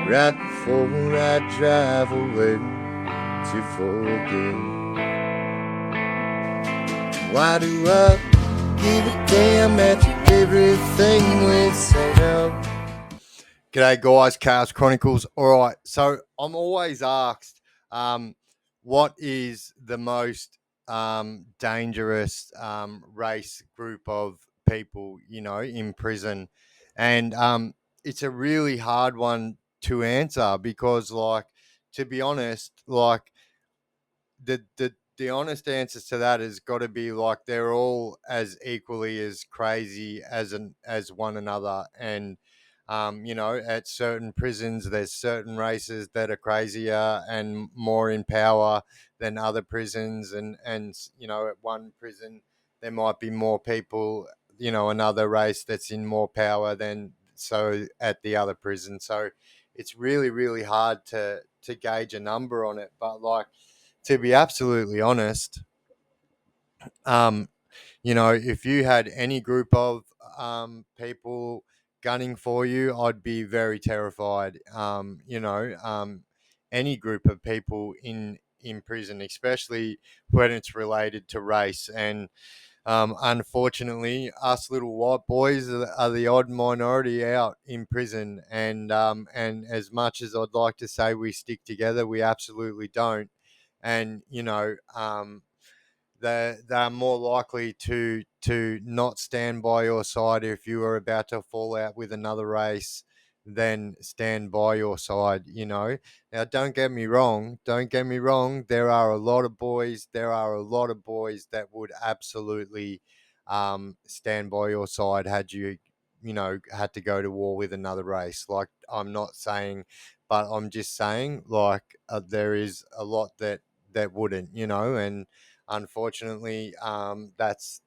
right before I drive away to forget. Why do I give a damn after everything we said up? G'day, guys. Chaos Chronicles. All right. So I'm always asked, what is the most dangerous race group of people, in prison? And it's a really hard one to answer because, like, to be honest, like, the honest answers to that has got to be like they're all as equally as crazy as one another. And at certain prisons there's certain races that are crazier and more in power than other prisons. And at one prison there might be more people, another race that's in more power than so at the other prison. So it's really, really hard to gauge a number on it. But, like, to be absolutely honest, um, if you had any group of people gunning for you, I'd be very terrified. Any group of people in prison, especially when it's related to race. And unfortunately, us little white boys are the odd minority out in prison. And as much as I'd like to say we stick together, we absolutely don't. And they're more likely to not stand by your side if you are about to fall out with another race than stand by your side. Now, don't get me wrong, there are a lot of boys that would absolutely stand by your side had you had to go to war with another race. Like, I'm not saying, but I'm just saying, like, there is a lot that wouldn't, and unfortunately, that's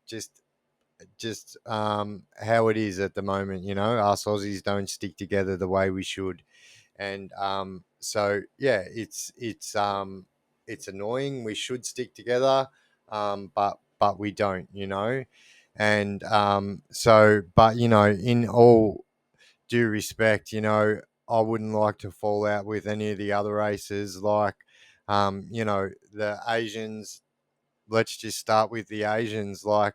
just how it is at the moment. Us Aussies don't stick together the way we should. And so yeah, it's annoying. We should stick together, but we don't. And but in all due respect, I wouldn't like to fall out with any of the other races. Like, the Asians. Let's just start with the Asians. Like,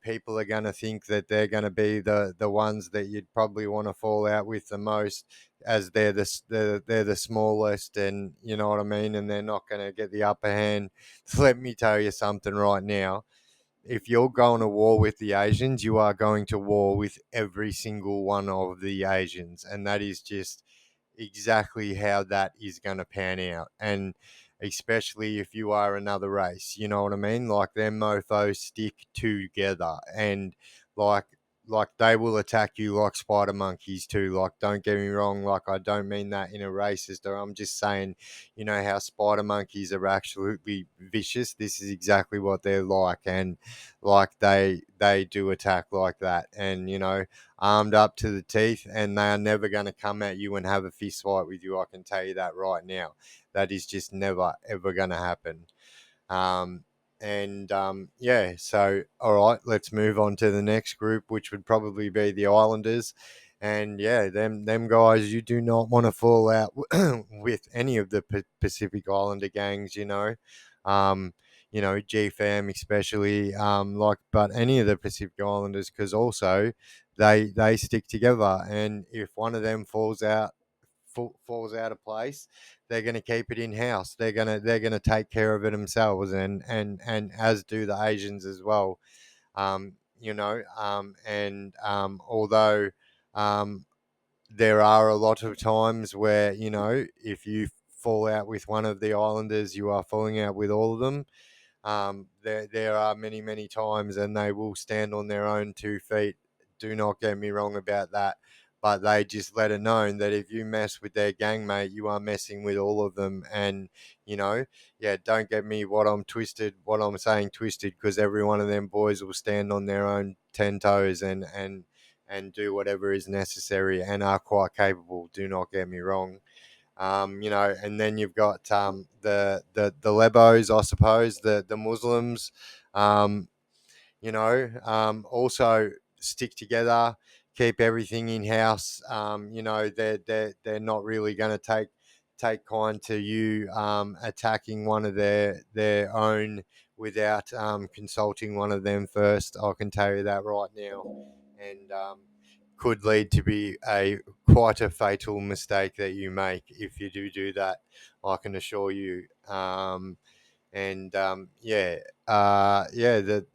people are going to think that they're going to be the ones that you'd probably want to fall out with the most, as they're the smallest, and you know what I mean, and they're not going to get the upper hand. Let me tell you something right now. If you're going to war with the Asians, you are going to war with every single one of the Asians. And that is just exactly how that is going to pan out. And especially if you are another race, you know what I mean? Like, them mofos stick together. And like, like they will attack you like spider monkeys too. Like, don't get me wrong, like, I don't mean that in a racist, or I'm just saying, how spider monkeys are absolutely vicious. This is exactly what they're like. And like, they do attack like that. And armed up to the teeth, and they are never going to come at you and have a fist fight with you. I can tell you that right now. That is just never ever going to happen. Yeah, so all right, let's move on to the next group, which would probably be the Islanders. And yeah, them guys, you do not want to fall out with any of the Pacific Islander gangs. Um, GFAM especially, like, but any of the Pacific Islanders, because also they stick together, and if one of them falls out of place, they're going to keep it in house. They're gonna take care of it themselves, and as do the Asians as well. And although um, there are a lot of times where if you fall out with one of the islanders, you are falling out with all of them. There are many times, and they will stand on their own 2 feet. Do not get me wrong about that. But they just let it known that if you mess with their gang mate, you are messing with all of them. And yeah, don't get me what I'm saying twisted, because every one of them boys will stand on their own 10 toes and do whatever is necessary, and are quite capable. Do not get me wrong. And then you've got the Lebos, I suppose, the Muslims, also stick together. keep everything in house. They're not really going to take kind to you attacking one of their own without consulting one of them first. I can tell you that right now, and could lead to be a quite a fatal mistake that you make if you do that. I can assure you. And the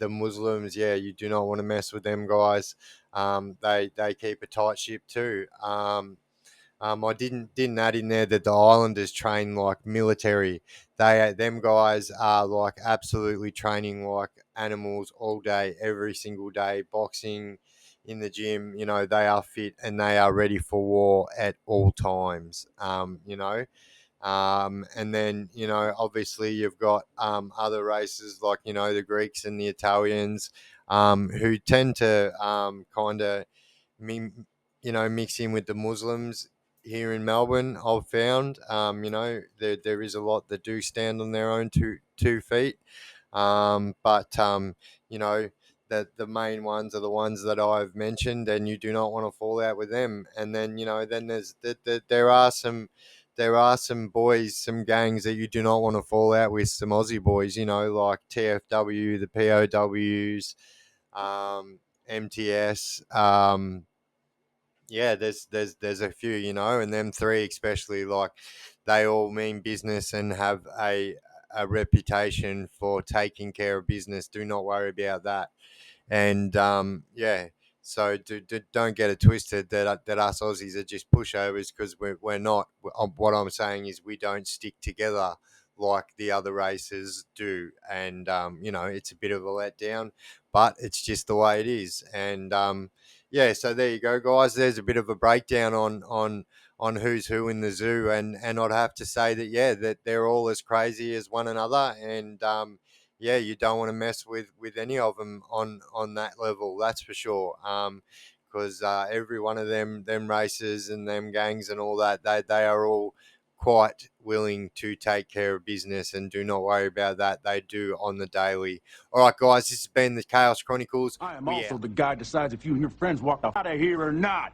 Muslims, yeah, you do not want to mess with them guys. They keep a tight ship too. I didn't add in there that the Islanders train like military. Them guys are like absolutely training like animals all day, every single day, boxing in the gym. They are fit and they are ready for war at all times. And then, obviously you've got other races like, the Greeks and the Italians who tend to kind of, mix in with the Muslims here in Melbourne. I've found, there is a lot that do stand on their own two feet. But you know, the main ones are the ones that I've mentioned, and you do not want to fall out with them. And then then there are some boys, some gangs that you do not want to fall out with. Some Aussie boys, like TFW, the POWs, MTS. Yeah, there's a few, and them three especially, like they all mean business and have a reputation for taking care of business. Do not worry about that. And so don't get it twisted that us Aussies are just pushovers, because we're not. What I'm saying is we don't stick together like the other races do, and it's a bit of a letdown, but it's just the way it is. And so there you go, guys. There's a bit of a breakdown on who's who in the zoo, and I'd have to say that that they're all as crazy as one another, and you don't want to mess with any of them on that level. That's for sure. Because every one of them races and them gangs and all that, they are all quite willing to take care of business, and do not worry about that. They do on the daily. All right, guys, this has been the Chaos Chronicles. I am also the guy who decides if you and your friends walk out of here or not.